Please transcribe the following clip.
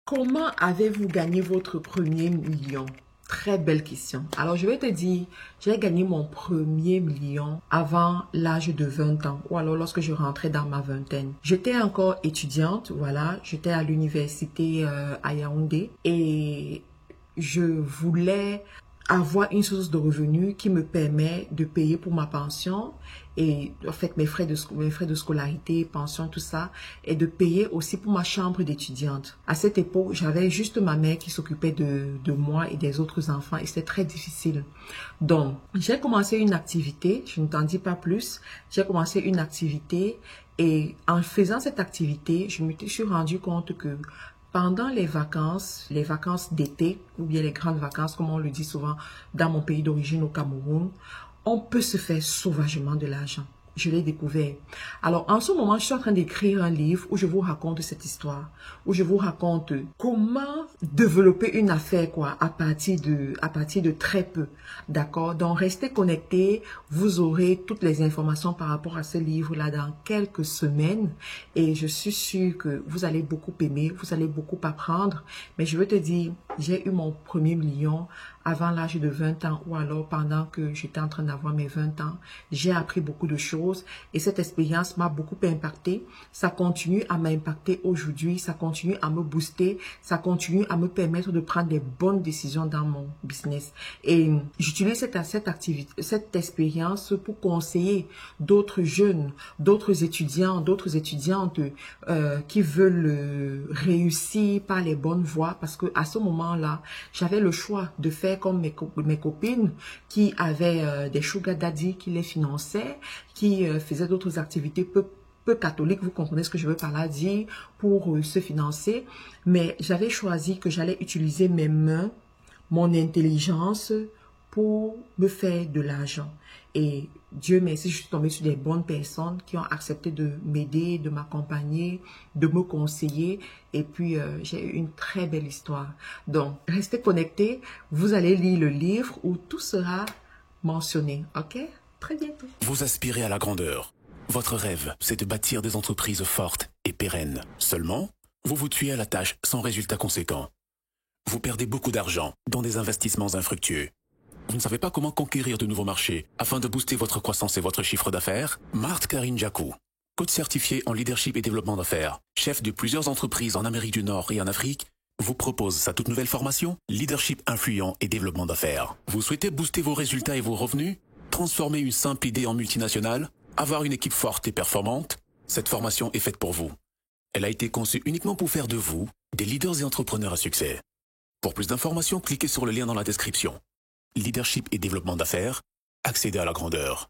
Comment avez-vous gagné votre premier million? Très belle question. Alors, je vais te dire, j'ai gagné mon premier million avant l'âge de 20 ans ou alors lorsque je rentrais dans ma vingtaine. J'étais encore étudiante, voilà, j'étais à l'université à Yaoundé et je voulais avoir une source de revenus qui me permet de payer pour ma pension et en fait mes frais de scolarité, pension, tout ça, et de payer aussi pour ma chambre d'étudiante. À cette époque, j'avais juste ma mère qui s'occupait de moi et des autres enfants et c'était très difficile. Donc, j'ai commencé une activité, je ne t'en dis pas plus, j'ai commencé une activité et en faisant cette activité, je me suis rendu compte que pendant les vacances d'été, ou bien les grandes vacances, comme on le dit souvent dans mon pays d'origine au Cameroun, on peut se faire sauvagement de l'argent. Je l'ai découvert. Alors, en ce moment, je suis en train d'écrire un livre où je vous raconte cette histoire, où je vous raconte comment développer une affaire, quoi, à partir de très peu. D'accord? Donc, restez connectés. Vous aurez toutes les informations par rapport à ce livre-là dans quelques semaines. Et je suis sûre que vous allez beaucoup aimer, vous allez beaucoup apprendre. Mais je veux te dire, j'ai eu mon premier million avant l'âge de 20 ans ou alors pendant que j'étais en train d'avoir mes 20 ans. J'ai appris beaucoup de choses et cette expérience m'a beaucoup impacté. Ça continue à m'impacter aujourd'hui, ça continue à me booster, ça continue à me permettre de prendre des bonnes décisions dans mon business. Et j'utilise cette expérience pour conseiller d'autres jeunes, d'autres étudiants, d'autres étudiantes qui veulent réussir par les bonnes voies parce que à ce moment-là, j'avais le choix de faire comme mes copines qui avaient des sugar daddy qui les finançaient, qui faisaient d'autres activités peu catholiques, vous comprenez ce que je veux par là dire, pour se financer. Mais j'avais choisi que j'allais utiliser mes mains, mon intelligence pour me faire de l'argent. Et Dieu merci, je suis tombée sur des bonnes personnes qui ont accepté de m'aider, de m'accompagner, de me conseiller. Et puis, j'ai eu une très belle histoire. Donc, restez connectés. Vous allez lire le livre où tout sera mentionné. OK? Très bientôt. Vous aspirez à la grandeur. Votre rêve, c'est de bâtir des entreprises fortes et pérennes. Seulement, vous vous tuez à la tâche sans résultat conséquent. Vous perdez beaucoup d'argent dans des investissements infructueux. Vous ne savez pas comment conquérir de nouveaux marchés afin de booster votre croissance et votre chiffre d'affaires? Marthe Karine Jacou, coach certifié en leadership et développement d'affaires, chef de plusieurs entreprises en Amérique du Nord et en Afrique, vous propose sa toute nouvelle formation Leadership influent et développement d'affaires. Vous souhaitez booster vos résultats et vos revenus? Transformer une simple idée en multinationale? Avoir une équipe forte et performante? Cette formation est faite pour vous. Elle a été conçue uniquement pour faire de vous des leaders et entrepreneurs à succès. Pour plus d'informations, cliquez sur le lien dans la description. Leadership et développement d'affaires, accéder à la grandeur.